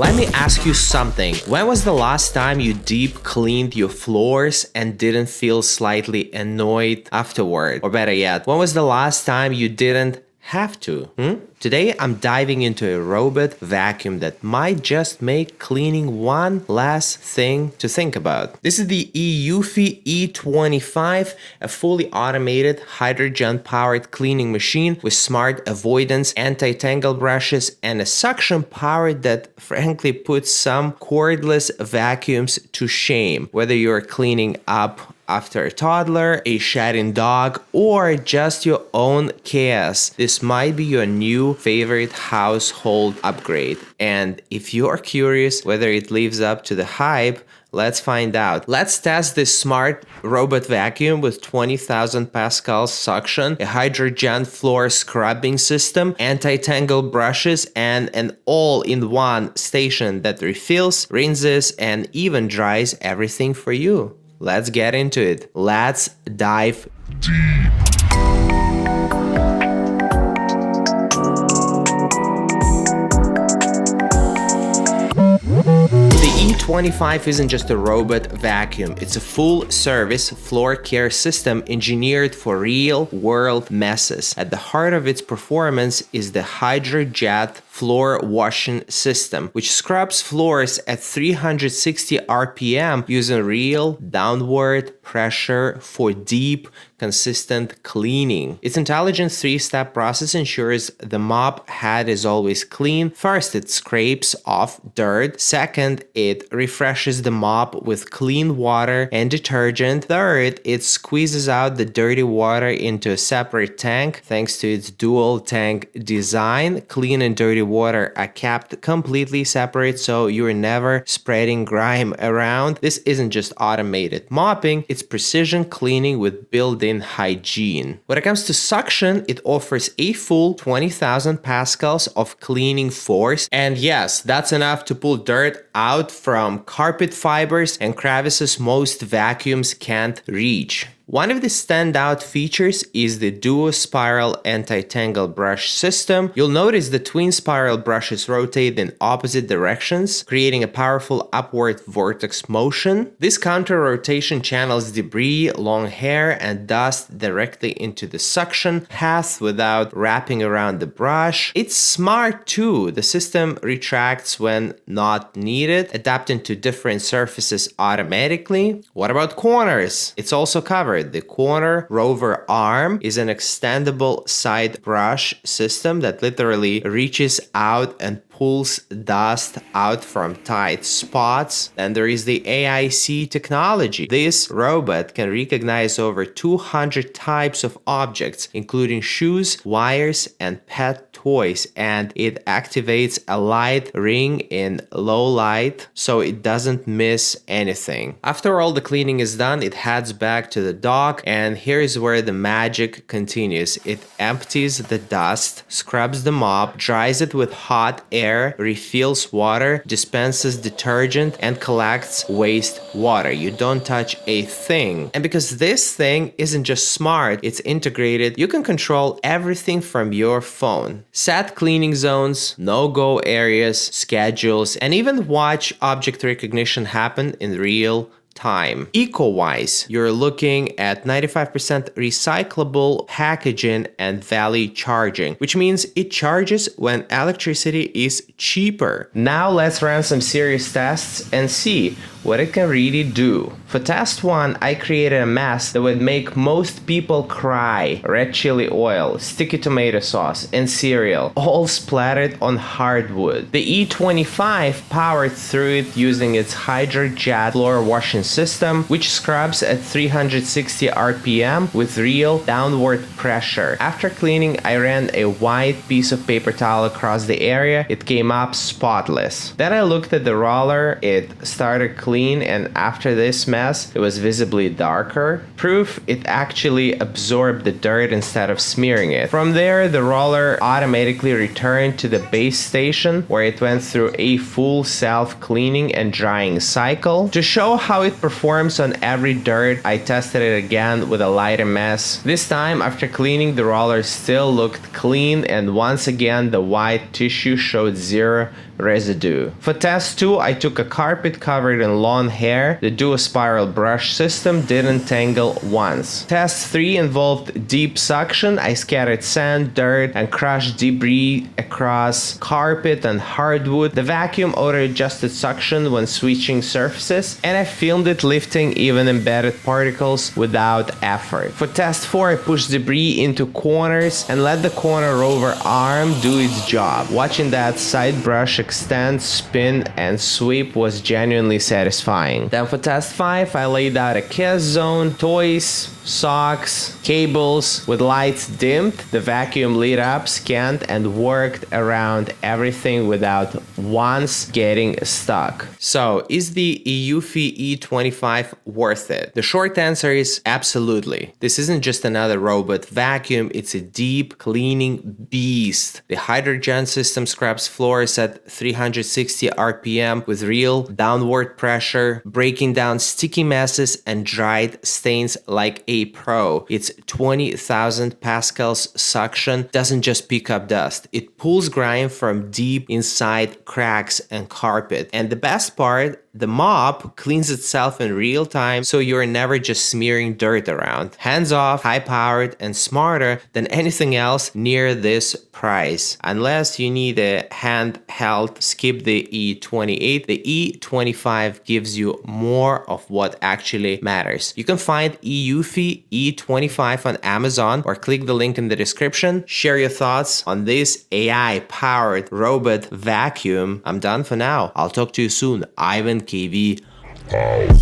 Let me ask you something. When was the last time you deep cleaned your floors and didn't feel slightly annoyed afterward? Or better yet, when was the last time you didn't have to? Today, I'm diving into a robot vacuum that might just make cleaning one less thing to think about. This is the eufy E25, a fully automated hydrogen-powered cleaning machine with smart avoidance, anti-tangle brushes, and a suction power that frankly puts some cordless vacuums to shame. Whether you're cleaning up after a toddler, a shedding dog, or just your own chaos, this might be your new favorite household upgrade. And if you're curious whether it lives up to the hype, let's find out. Let's test this smart robot vacuum with 20,000 pascals suction, a HydroJet floor scrubbing system, anti-tangle brushes, and an all-in-one station that refills, rinses, and even dries everything for you. Let's get into it. Let's dive deep. The E25 isn't just a robot vacuum, it's a full-service floor care system engineered for real-world messes. At the heart of its performance is the HydroJet Floor Washing system, which scrubs floors at 360 RPM using real downward pressure for deep, consistent cleaning. Its intelligent three-step process ensures the mop head is always clean. First, it scrapes off dirt. Second, it refreshes the mop with clean water and detergent. Third, it squeezes out the dirty water into a separate tank. Thanks to its dual tank design, clean and dirty water are kept completely separate, so you're never spreading grime around. This isn't just automated mopping, it's precision cleaning with built-in hygiene. When it comes to suction, it offers a full 20,000 pascals of cleaning force, and yes, that's enough to pull dirt out from carpet fibers and crevices most vacuums can't reach. One of the standout features is the DuoSpiral anti-tangle brush system. You'll notice the twin spiral brushes rotate in opposite directions, creating a powerful upward vortex motion. This counter-rotation channels debris, long hair, and dust directly into the suction path without wrapping around the brush. It's smart too. The system retracts when not needed, adapting to different surfaces automatically. What about corners? It's also covered. The CornerRover arm is an extendable side brush system that literally reaches out and pulls dust out from tight spots. Then there is the AIC technology. This robot can recognize over 200 types of objects, including shoes, wires, and pet toys, and it activates a light ring in low light so it doesn't miss anything. After all the cleaning is done, it heads back to the dock, and here's where the magic continues. It empties the dust, scrubs the mop, dries it with hot air, refills water, dispenses detergent, and collects waste water. You don't touch a thing. And because this thing isn't just smart, it's integrated, you can control everything from your phone. Set cleaning zones, no-go areas, schedules, and even watch object recognition happen in real time. Eco-wise, you're looking at 95% recyclable packaging and valley charging, which means it charges when electricity is cheaper. Now let's run some serious tests and see what it can really do. For test 1, I created a mess that would make most people cry. Red chili oil, sticky tomato sauce, and cereal, all splattered on hardwood. The E25 powered through it using its HydroJet Floor Washing system, which scrubs at 360 RPM with real downward pressure. After cleaning, I ran a white piece of paper towel across the area. It came up spotless. Then I looked at the roller. It started clean, and after this mess, it was visibly darker. Proof it actually absorbed the dirt instead of smearing it. From there, the roller automatically returned to the base station where it went through a full self-cleaning and drying cycle. To show how it it performs on every dirt, I tested it again with a lighter mess. This time, after cleaning, the roller still looked clean, and once again the white tissue showed zero residue. For test 2, I took a carpet covered in lawn hair. The DuoSpiral brush system didn't tangle once. Test 3 involved deep suction. I scattered sand, dirt, and crushed debris across carpet and hardwood. The vacuum auto-adjusted suction when switching surfaces, and I filmed it lifting even embedded particles without effort. For test 4, I pushed debris into corners and let the CornerRover arm do its job. Watching that side brush extend, spin, and sweep was genuinely satisfying. Then for test 5, I laid out a kiss zone, toys, socks, cables with lights dimmed. The vacuum lit up, scanned, and worked around everything without once getting stuck. So, is the eufy E25 worth it? The short answer is absolutely. This isn't just another robot vacuum, it's a deep cleaning beast. The HydroJet system scrubs floors at 360 RPM with real downward pressure, breaking down sticky messes and dried stains like a pro. Its 20,000 pascals suction doesn't just pick up dust, it pulls grime from deep inside cracks and carpet. And the best part, the mop cleans itself in real time, so you're never just smearing dirt around. Hands off, high powered, and smarter than anything else near this price. Unless you need a handheld, skip the E28. The E25 gives you more of what actually matters. You can find eufy E25 on Amazon or click the link in the description. Share your thoughts on this AI-powered robot vacuum. I'm done for now. I'll talk to you soon. Ivan KV out.